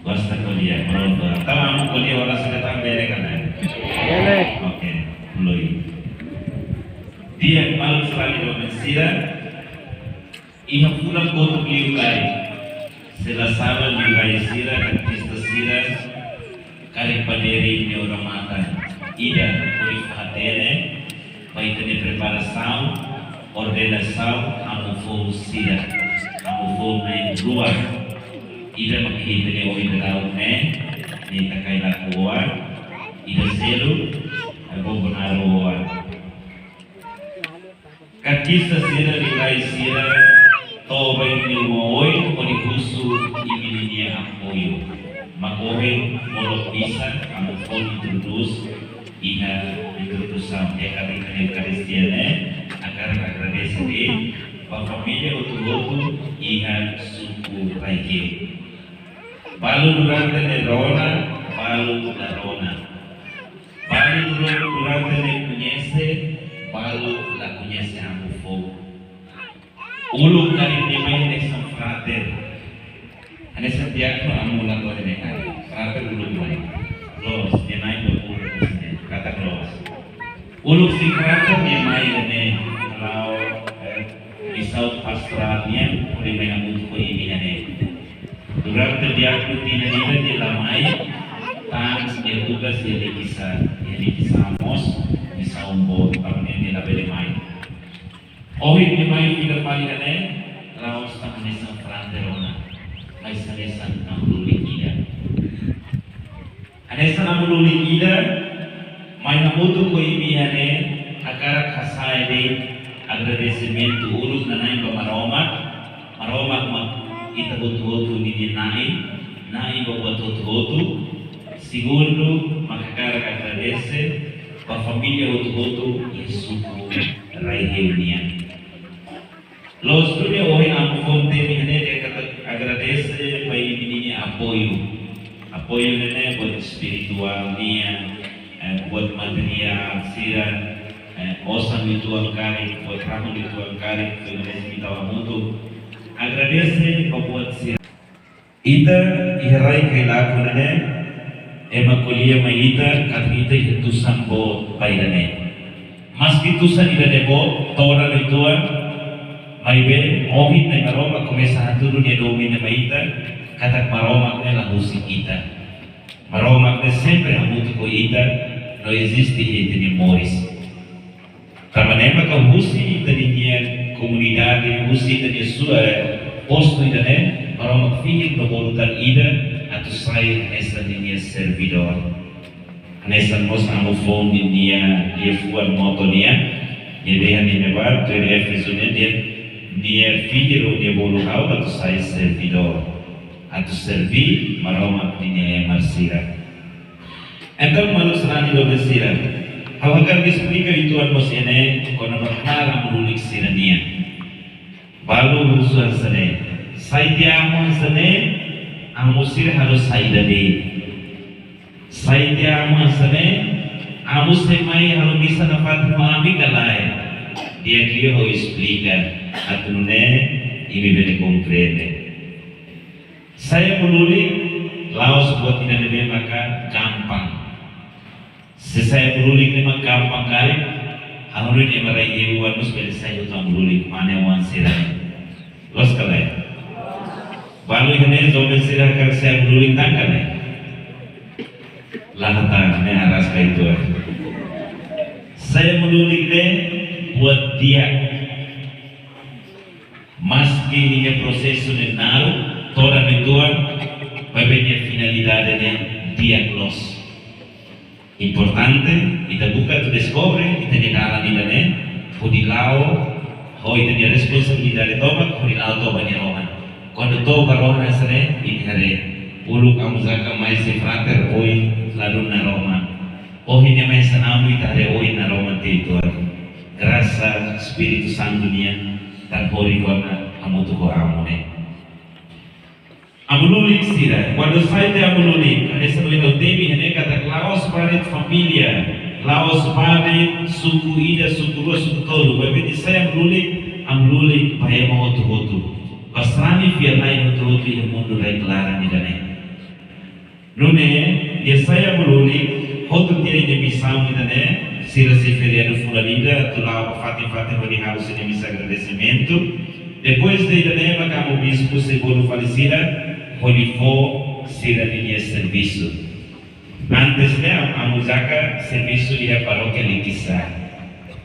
Basta kuliah, meronta. Tahu kuliah orang sudah tak bere kan? Bere. Oke, mulai. Dia malu sekali dengan sira. Ia pulang kotor liukai. Selasawan liukai sira dan Kristus sira. Kari paderi ni orang makan. Ida puri fahatene. Baik ni preparação, ordenação, amu sira, amu main luar. Ida makikita ni o idraw ni takay lakuan. Ida selo, ako benaruan. Kakisa sira nilai sira, tobay ni umoy o ni kusu imilinya apoyo. Makohe molok bisa, amu introduce. Iha introdução é a Eucaristia, agar agradecer a família outro iha suku raike. Balu durante ne rona, balu da rona. Balu durante ne conhece, balu la conhece amo fogo. Ulu kali ne mene são frater. Ane setiap no amo la gore ne kali. Frater ulu mai. Los ne nai do kata kelos. Uluk si karakter yang main ne kalau isau pastoralnya oleh mengambil ko ini ne. Durante dia rutina dia lamai tan dia tugas dia kisamos bisa umbo kalau dia bele mai. Ohi dia mai tidak paling ne laos tak nesan fronterona. Mai sanesan amululik ida. Anesan amululik ida mai namutu ko imihane akara kasai de agradecimento uruk nanai ba maroma ita botu ni nai ba botu segundo makakara agradece ba família botu isuku raiheunia los dunia hoje amo fonte mihane de agradece ba ini apoio nene buat spiritual nia buat material sira osan ritual kari buat rahul ritual kari kemudian kita mutu agradece buat sira ita iharai kailaku nene ema kuliah maita kat ita itu sambo paidane mas tusan ida debo tora ritual maibe ohit na maroma komesa haturu dia domine maita kata maroma ela husi kita maroma sempre hamutu ko ita não existe gente de mores. Trabalhamos com Rússia da minha comunidade, Rússia da sua posto ainda né, para uma filha do voltar ida a tu sai nessa minha servidor. Nessa moça amofon minha fuan motonia, dia ni nevar tu dia fizunya dia filha do dia voltar a tu sai servidor. A tu servir maroma minha marsira. Então, manusia do Mesir, agar explica itu atmosfera, kono berharap menulis sirania. Balu usuhan sene, saya amun sene, amusir harus saya deh. Saya amun sene, amus semai harus bisa dapat memahami kalai. Dia kira ho explica, atune ini bene comprende. Saya menulis, laos buat tidak lebih maka gampang. Saya berulik memang gampang kali. Hamurun yang merai ibuan mus beli saya utang berulik mana wan sirah. Los kalai. Balu ini zomen sirah kar saya berulik tak kalai. Lahatan ne aras kaitu. Saya berulik ne buat dia. Maski ini proses sudah naru, toda mentuan, bagaimana finalidade diagnos. Importante, kita buka tu descobre, kita nyekala di dane, hudilao, ho itu dia responsabilidade toba, hudilao toba ni rohan. Quando toba rohan sere, ini hari ulu kamu zaka mai se frater oi lalu na Roma. Oh ini mai sanamu itu hari oi na Roma itu. Grasa Spiritu Santo nia, dan hori kona kamu tu ko amone. Amunulik sira, quando sai de amunulik, essa noite eu temi, né, kata laos paret família, laos paret suku ida, suku rua, suku todo, bebe di saya amunulik, bahaya mau hotu, basrani via lain hotu yang mundur lai kelaran di dane. Nune Yesaya mululi hotu tiri ni bisam itane sira siferiano fulalida tulao fati bagi harus ini bisa agradecimento. Depois de itane como bispo se bolo falecida holifo sira linha serviço. Antes de amuzaka serviço dia paróquia Litisa.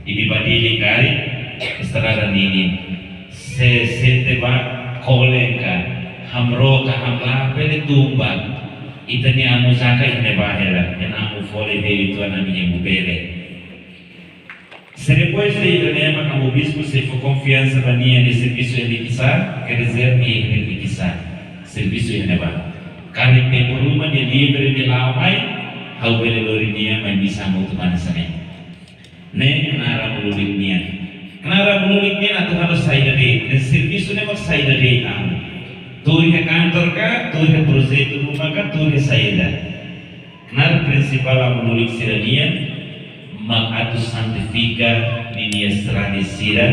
Ibi badili kari estrada nini se seteba kolenka hamroka hamla pele tumba. Itani amuzaka ine bahela en amu fole de itu anami mubele. Se depois de itane como bispo se for confiança bania de serviço Litisa, quer dizer ni Litisa serviço eneba. Kali pe poruma de livre de laumai hau bele lorinia mai bisa mau tuan sana. Ne kenara mululiknya. Kenara mululiknya atau harus saya de. Dan serviço ne mak saya de tamu. Turhe kantor ka, turhe projeto rumah ka, turhe saída. Kenal principal menulis sirania, mengatu santifica ninia serani sira,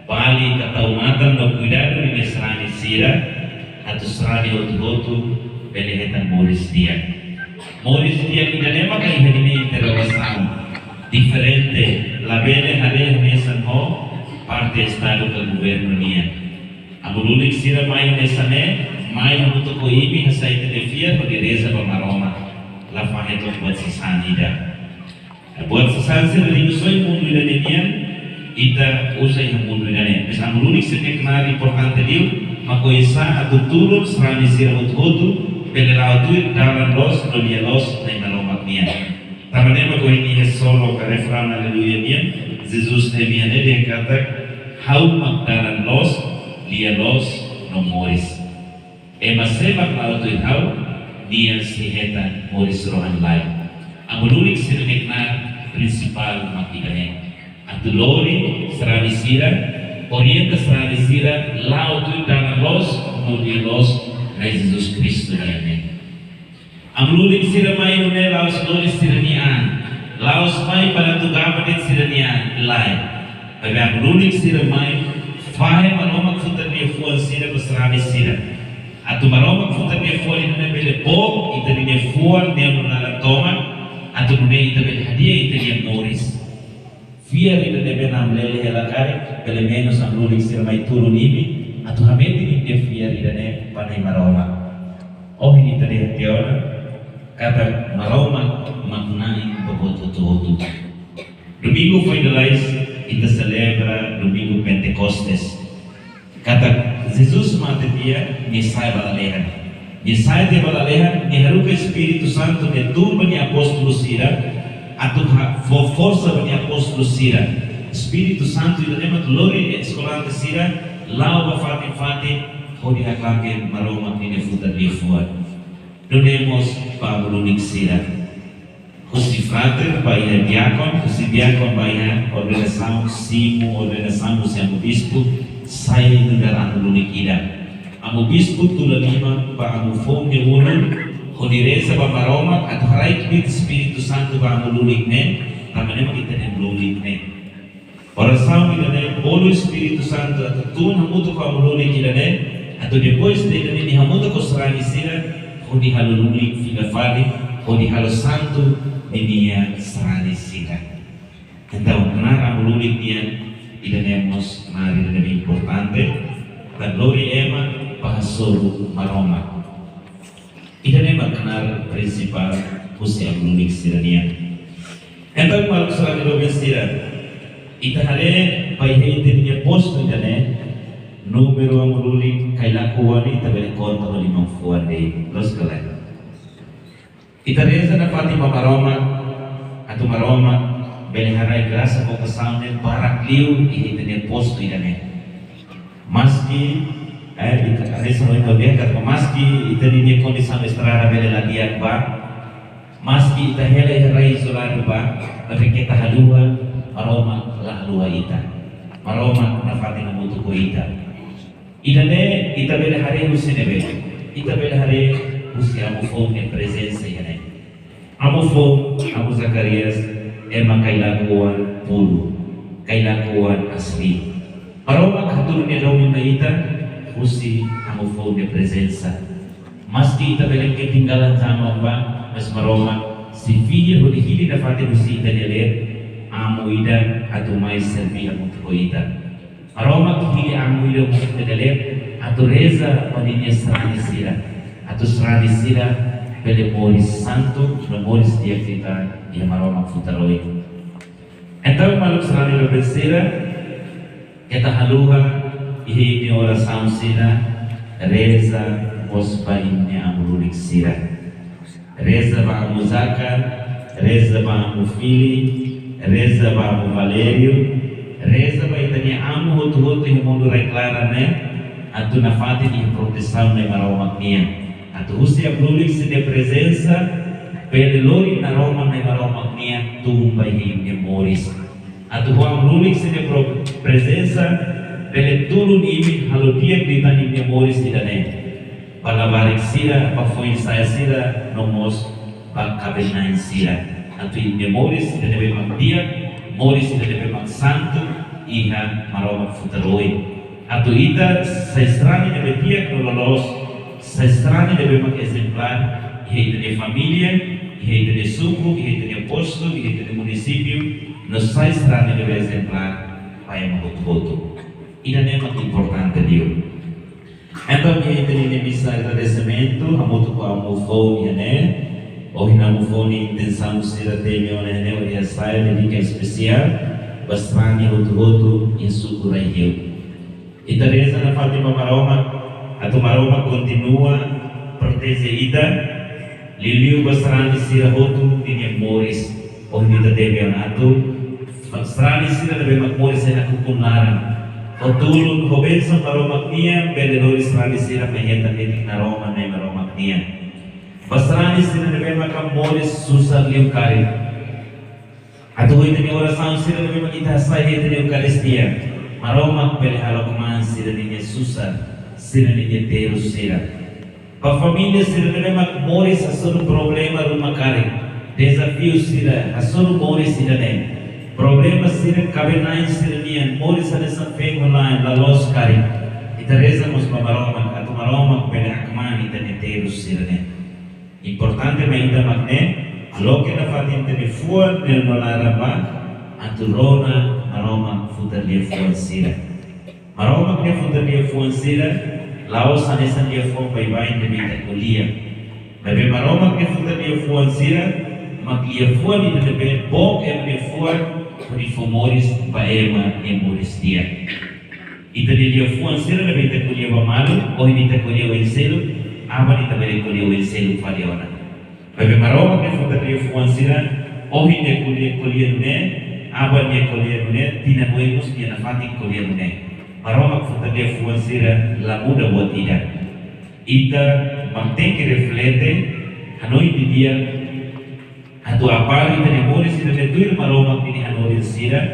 bali kataumatan no cuidado ninia serani sira, atu serani otu belehetan Moris dia. Moris dia kita nema kai ini terowasang diferente, la bene hale nesan ho parte estado ke governo nia. Abululik sira mai nesane mai habuto ko ibi hasai telefia ko direza ba maroma la faheto buat sisanida buat sisan sira ringo soy mundo ida nian ita usai mundo ida ne bis abululik sira kenal importante diu mako isa atu turun serani sira hutu pelela tu dalam los no dia los na maroma nian tamane mako ini solo ka refran haleluya nian Jesus ne miane dia kata hau magdalan los dia los no Moris. Emasema kalau tu tahu dia siheta Moris rohan lain. Amunulik sirnekna principal makikane. Atulori serani sira, orienta serani sira, lau tu dana los no dia los na Jesus Kristo niane. Amunulik sira mai nune laos Moris sirnian, laos mai pada tu gabanet sirnian lain. Bagi amunulik sira mai fahe maroma futa dia fuan sira besrani sira atu maroma futa dia fuan ina bele bo ita dia fuan dia nunala toma atu nune ita bele hadiah ita dia Moris fiar ita dia benam lele helakare bele menos amlulik sira mai turun ibi atu hameti ni dia fiar ita ne panai maroma oh ini ita dia tiora kata maroma maknai bobotu domingo finalize kita celebra domingo Pentecostes. Kata Jesus mate dia ni sai balalehan. Ni sai de balalehan ni haruka Espírito Santo de turma ni apóstolo sira atu força ni apóstolo sira. Espírito Santo ida nema glória escolante sira lau ba fati hodi haklake maroma ni futa dia fuat. Donemos Pablo sira. Os frater baia diakon, os diakon baia organização simo, organização sem bispo, sai do darano lunikida. Amo bispo tulanima pa amo fome unun, hodireza ba maroma at harai kibit Espírito Santo ba amo lunikne, tamane makita nem lunikne. Oração idane bolo Espírito Santo at tun hamuto ko amo lunikida ne, ato depois de idane ni hamuto ko serani sira, hodi halulunik figafali, hodi halo santo dia serani sira. Então, kenara melulik dia idanemos nari lebih importante dan glory ema pasor maroma. Idanema kenar principal usia melulik sirania. Então, malu serani dobe sira. Itahare paihe dia posto idane numero melulik kailakuan itabele konta limang fuan de los kalian. Itareza na Fatima maroma atau maroma beliharai grasa ko kasaune barak liu ihita dia posto idane maski ita aresa mo biar ka maski ita dia kondisi estrada bele ladian ba maski ita hele rai solar ba tapi kita halua maroma la halua ita maroma na Fatima mutu ko ita idane ita belihare usine bele ita belihare usia mo en presença idane Amo Zacarias emang kailangan pulu, kailangan asli. Para orang katurun ni Romi Maita, usi amo phone presença. Maski ita beleng ketinggalan zaman ba, mas maroma si filho ho dihili na fate busi ita dele amo ida atau mais servi amo tuko ita. Maroma kihili amo ida musi ita dele atau reza paninya serani sira atau serani sira pele moris santo na moris dia kita dia maroma futaroi. Então maluk serani lo bersira kita haluha ihi ni oração sira reza os bainnya amululik sira reza ba Muzaka, reza ba Fili, reza ba Valerio, reza ba itania amu hotu yang mundu reklara ne atu nafati di proteção ne maroma nia atu usia amululik sira presença pele lori na Roma ne maroma nia tumba himne moris atu amululik sira presença pele turun imi halodia kita himne moris idane palabarik sira, pafoin saya sira, nomos pagkabenain sira. At yung moris, ito na bang dia, moris ito na bang santo, iha maromag futaroy. At ita, sa estrani na betiak nololos, sa estrani na bang exemplar, iha ito na familia, iha ito na suko, iha ito na posto, iha ito na munisipyo, no sa estrani na bang exemplar, paya mabuto-buto. Ina na yung importante diyo. Então, que ele missa agradecimento, a muito com a mufone, né? Ou na mufone intenção ser até meu né, o dia sai dedica especial, bastante outro em suco raio. E Teresa na Fátima Maroma, a Maroma continua protegida, liliu bastante sira outro tinha moris, ou nita teve anato, bastante sira deve moris na kukunaran. Otulun hobensa maromaknia belelori srani sira peheta etik na Roma na maromaknia. Basrani sira na makam moris susar liu kari. Ato ito ni orasan sira na makita sa ito ni Eukaristia. Maromak bele halokman sira niya susar sira niya terus sira. Pa família sira na mak moris asunu problema rumakari. Desafio sira asunu moris sira ne. Problema sira kabenain sira niyan moris sa desafio lain lalos kari. Ita reza mos pamaromak atau maromak pele akman ita neterus sira ne. Importante maita magne lo que na fatin te fuan ne nolaraba atu rona maromak futar dia fuan sira. Maromak ne futar dia fuan sira laos anesan dia fuan bye-bye de bita kulia. Bebe maromak ne futar dia fuan sira mak ia fuan ita de be bok dia fuan Unifomoris paema e moris dia. Ita dia fuan sira na bita kulia ba malu o hindi ta kulia o selo aba ni ta bere kulia o selo faliona. Bebe maroma ke futa dia fuan sira o hindi kulia ne aba ni kulia ne tina moemos dia na fati kulia ne. Maroma futa dia fuan sira la muda buat tidak. Ita mantém que reflete hanoi di dia atau apa kita ni moris kita betul maromak ini hanorin sira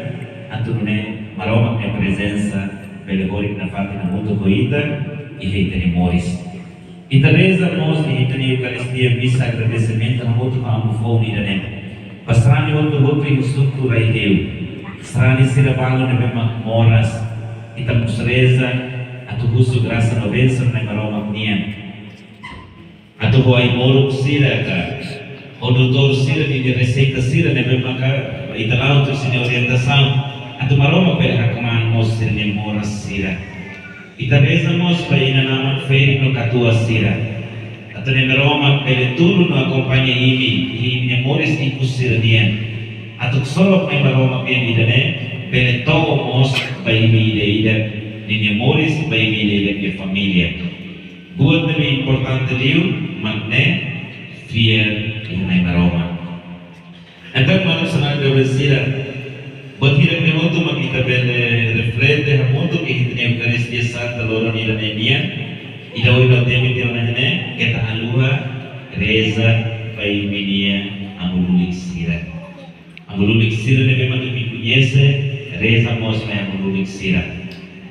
atau ne maromak ne presença belegorik na fati na mundo koita e kita ni moris ita reza mos ni ita ni Eukaristia missa agradecimento na mundo com a mufone ne pastrani outro instruto raideu strani sira bangun ne bema moras ita mos reza atau husu graça no benção na maromak nian atau hoai moruk sira ka o doutor sira di receita sira ne bemaka italau tu sini orientação atu maroma pele hakman mos sira ne moras sira ita reza mos pa ina nama feiri no katua sira atu ne maroma pele tulu no acompanha imi ne moris ikus sira nian atu solo ne maroma pele idane pele todo mos pa imi ida ne moris pa imi ida de família buat lebih importante liu magne fiel yang naik maroma. Então vamos falar de Brasil. Botira que muito makita bele reflete ha muito que hitne Eukaristia Santa loro ni la nenia. Ida oi no temi te ona ne kita haluha reza pai minia amululik sira. Amululik sira ne memang tu conhece reza mos na amululik sira.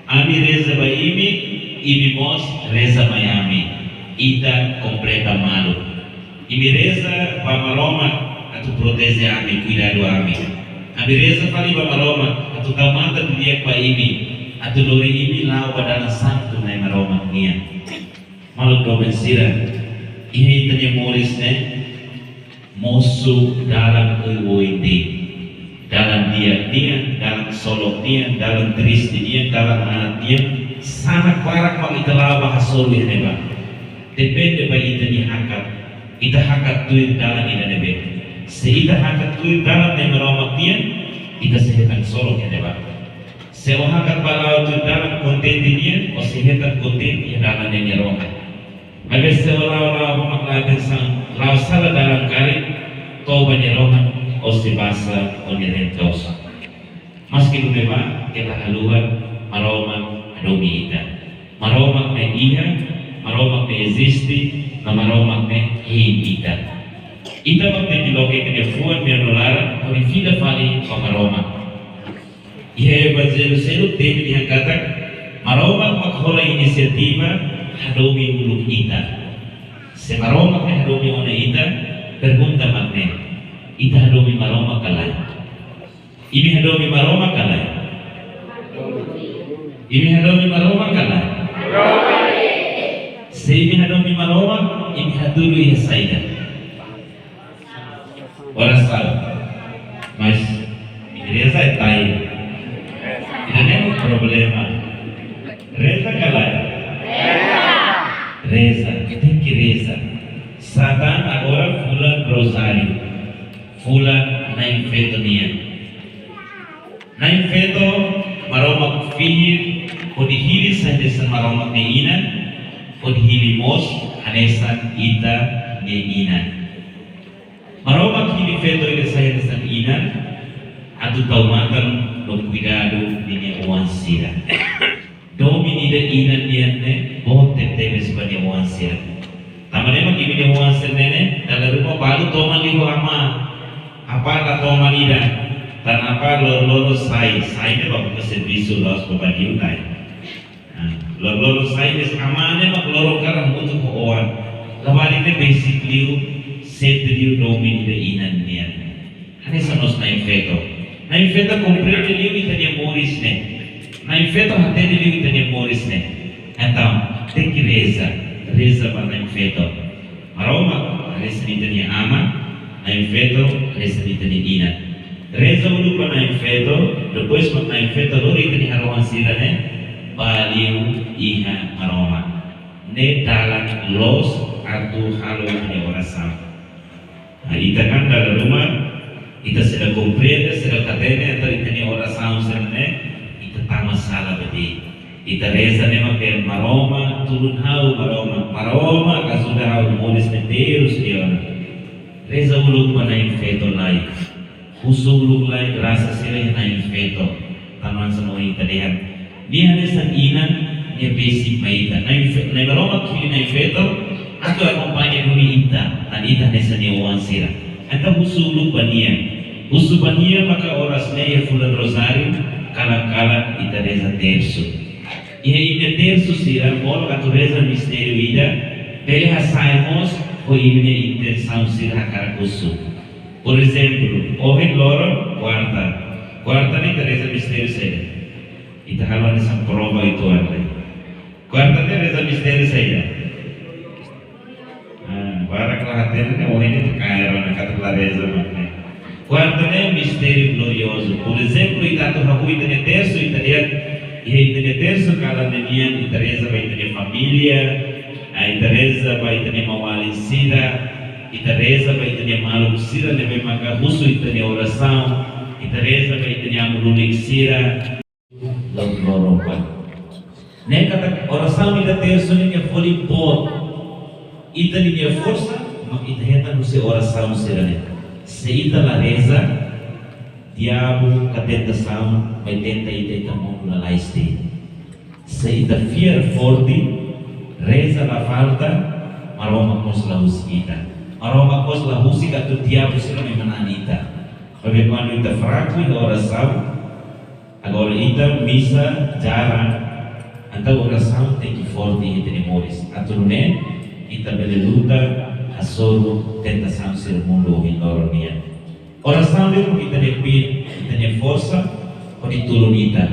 Ami reza bai imi mos reza Miami. Ita completa malu. Imireza pa maroma atu protege ami cuidado ami. Amireza pali pa maroma atu kamata dia pa imi atu lori imi lau padana santo na maroma nia. Malu do bensira Ihe itanya moris ne musuh dalam kewoindi, dalam dia, dalam solok dia, dalam tristi dia, dalam anak dia, sangat barak mang italaw bahasolo ya neba. Depende ba itanya hakat, ita hakat tuir dalam ida nebe. Se ita hakat tuir dalam ne meromak dia, ita sehetan solok ya neba. Se hakat balaw tuir dalam konten dia, o sehetan konten ya dalam ne nyeromak. Habis seolah-olah memaklakan sang law salah dalam kari tau banyerohan o si basa o nirentos. Maski lumeba kita haluan maromak adomi ita. Maromak me iha, maromak me existi, na maromak me hin ita. Ita magte biloke kene fuan me nolara o ni fila fali o maromak. Ihe bazelu temi dihan katak maromak makhola inisiativa hadomi uluk ita. Se maromak me hadomi ona ita, pergunta magne. Ita hadomi maromak kalay. Ini hadomi maromak kalay. Ini hadomi maromak kalay. Se ini hadomi maromak, ini hadulu ya saida. Ora salah. Mas ini reza tayo. Ini ang problema. Reza kalay. Reza, kita reza. Satan agora fulan rosario, fulan na infeto niya. Na infeto maromak fihir, o dihili sa desan maromak ni inan, o dihili mos anesan ita ni inan. Maromak hili feto ita sa desan inan, atu taumatan lo cuidado niya uwan sila. Domini da inan niyan ne, bohot tetebes ba niya uwan sila. Tamane mag ibig uwan sila nene, dalam rumah balu toman liho ama, apa la toman ida, tan apa lolo sai ne bapak keservisu los babadi unai. Lolo sai nes amane mag lolo karang mutu ko uwan. Labari ne basically set liu domini da inan niyan. Hani sanos na infeto. Na infeto comprende liu itanya moris ne. Na infeto hatene liu itanya moris ne. Então, tem que reza para na infeto. Maromak, reza nita niya ama, na infeto, reza nita niya ina. Reza ulu pa na infeto, depois mag na infeto, lori ita ni haruhan sila ne, baliw iha maromak. Ne dalam los atu halo ni orasan. Ita kan dalam rumah, ita sudah comprende, sudah katene, atau ita ni orasan sila ne, ita tama salah beti. Ita reza nema ke maroma turun hau maroma kasudah hau modes meterus dia. Reza uluk mana infeto lai, husu uluk lai rasa sila na infeto. Taman semua ita dehan. Dia resan inan dia basic maita. Na maroma kili na infeto atau akompanya duni ita. Tan ita resan dia uang sila. Anta husu uluk bania. Husu bania maka oras neya fulan rosario kala-kala ita reza tersu. Ia ide terço será bolo a natureza mistério ida, bele saímos o ide intenção será caracuço. Por exemplo, hoje loro quarta ni teresa mistério será. Ita haluan isang prova itu ada. Quarta teresa mistério será. Baraklah hati ni hoje ni kaya orang kata clareza makna. Quarta ni mistério glorioso. Por exemplo, ita tu haku ita ni terço ita dia. Ia itanya terço kala nemian itereza ba itanya familia, itereza ba itanya mawalin sira, itereza ba itanya maluk sira nebe maka husu itanya oração, itereza ba itanya amululik sira, lororopan. Ne kata oração ita terço niya fully pot, ita niya força, mak itaheta husi oração sira ne. Se ita la reza, diabo katentação vai tentar ita mundo na laiste. Se ita fear forte, reza la falta, maroma kos la husita. Maroma kos la husita tu diabo sila may mananita. Porque quando ita fraco ita oração, agora ita misa jarang, então oração tem que forte ita ni moris. Aturune ita beleluta asoro tentação sila mundo hindor niya. Oração dia kita depit, kita punya força, kau diturun kita.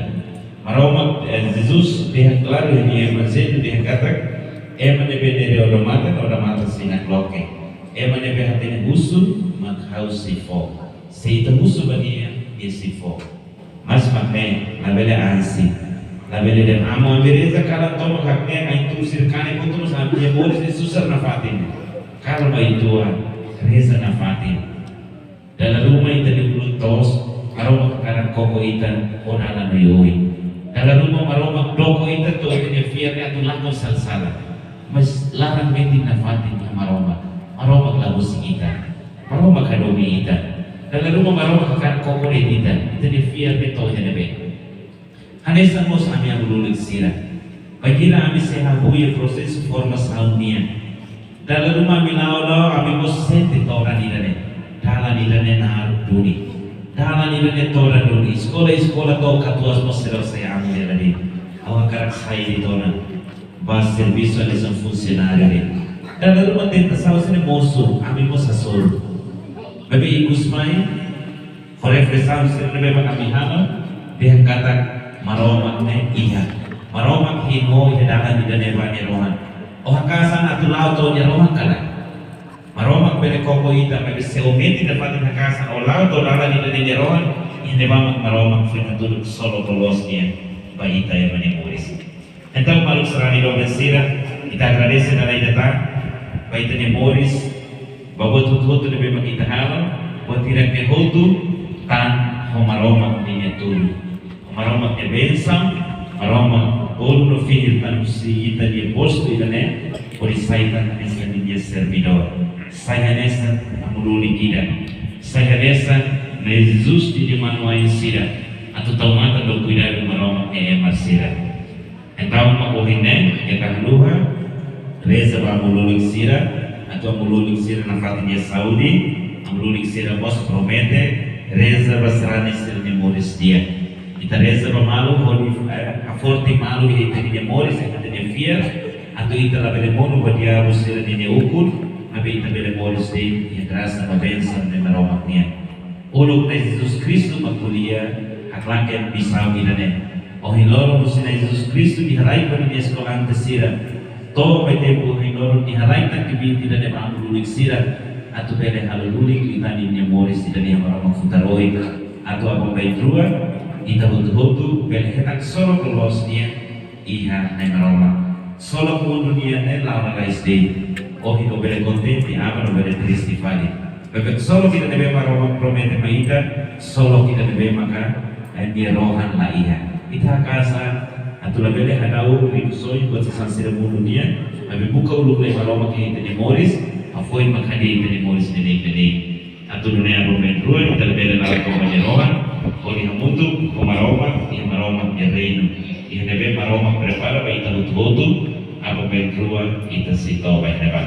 Maromak Jesus dia claro dia evangelho dia kata nebe oda mata sinak loke. Nebe hatene husu maghausi fo. Seita husu bagia isi fo. Mas makne labele ansi. Labele dan amo bereza kala tomo hakne aitu sirkane kutu sampai bolis susar nafatin. Kalau maitua reza nafatin. Dalam rumah itu di bulu tos, aroma kanan koko itu onana nuyui. Dalam rumah aroma doko itu tuh ini fiarnya tuh langsung salsala. Mas larang metin nafatin aroma lagu kita, aroma kadomi kita. Dalam rumah aroma kanan koko itu di fiarnya tuh ini be. Hanesan mos kami yang dulu sira. Bagilah kami sehabui proses forma saunia. Dalam rumah minaulo kami mos senti tora di dalam. Dalan ilane na duni. Dalan ilane tora duni. Sekolah to katuas mos saya ambil tadi. Awak karak saya di tona. Bas serviço ali são funcionário ali. Dalam rumah tenta sausnya mosu. Kami mos asol. Babi ikus mai. Refresão se leva kami hama. Dia kata maromak ne iya. Maromak hino ya dalan ilane bani rohan. Oh kasan atu lauto nya rohan kala. Maromak bele koko ita mebe seumeti dapat kasan o lauto dalan ilane rohan. Ini bamak maromak fina duduk solo polosnya baita ya bani muris. Então malu serani do mesira kita agradece na datang baita ni muris babot hutu de bema kita hala botirak ne hutu tan ho maromak ni tulu. Maromak ne bensam maromak olu no figil tan si ita dia posto idane ori saitan nessa dia servidor. Saya nessa amululi kita. Saya nessa na Jesus di manuai sira atau taumata do cuidado maromak e marsira. Então makuhine ya kahluha reza ba amululi sira atau amululi sira na fatinha Saudi amululi sira bos promete reza basrani sira ni moris dia. Kita reza ba malu holi a forte malu e tenia moris e tenia fier atau ita la bele monu ba dia busira ni ukur abe ita bele moris de ya graça ba benção de maromak nia. Ulu Jesus Cristo makulia aklake bisau idane. O hiloro musina Jesus Cristo diharai pada dia sekolah tesira. To tempo hiloro diharai tak kibinti dan ema amululik sira atau bele halululik kita ni moris tidak ni maromak futaroi atau apa baidrua ita hutu bele hetak solo kelos dia iha na maromak. Solo kuno dia ne lawan guys day. O hino bele contenti ama no bele tristi fali. Bebek solo kita debe maromak promete maita solo kita debe maka dia rohan la iha. Ita kasa atau labele hadau rikusoi buat sesansir dunia. Abi buka uluk le maromak kita ni moris afoi makadi kita ni moris ni. Atau dunia bermentrua kita labele la ko rohan. Oli hamutu ko maromak ia maromak dia reino. Ia debe maromak prepara ba ita hutu apa mentrua ita sito ba neba.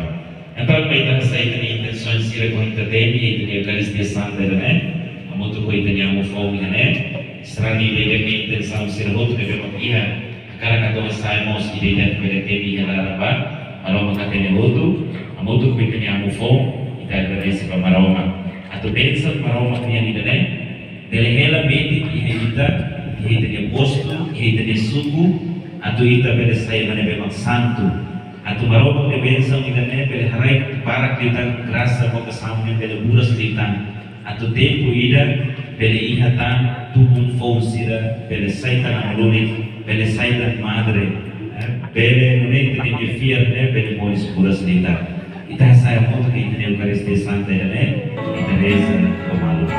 Então kita sai ni intenção sira ko ita demi ita ni Eucaristia Santa ne. Hamutu ko ita ni amufong ne. Serani dede intenção sira hutu debe makia akara kato saimos ide debe debe halaraba maromak katene hutu hamutu ko ita ni amufong ita agradece pa maromak. Atau benção maromak ni ne. Delehela meti ita ni posto ita ni suku atau ita bele saya mana memang santu atau maromak de benção ita ne bele harai barak kita graça ko kasamnya bele buras kita atau tempo ida bele ihatan tubun fonsira bele saitan amuluni bele saitan madre bele nune ita fiar ne bele moris buras kita saya mau kita ni Eucaristia Santa ne ita reza pemalu.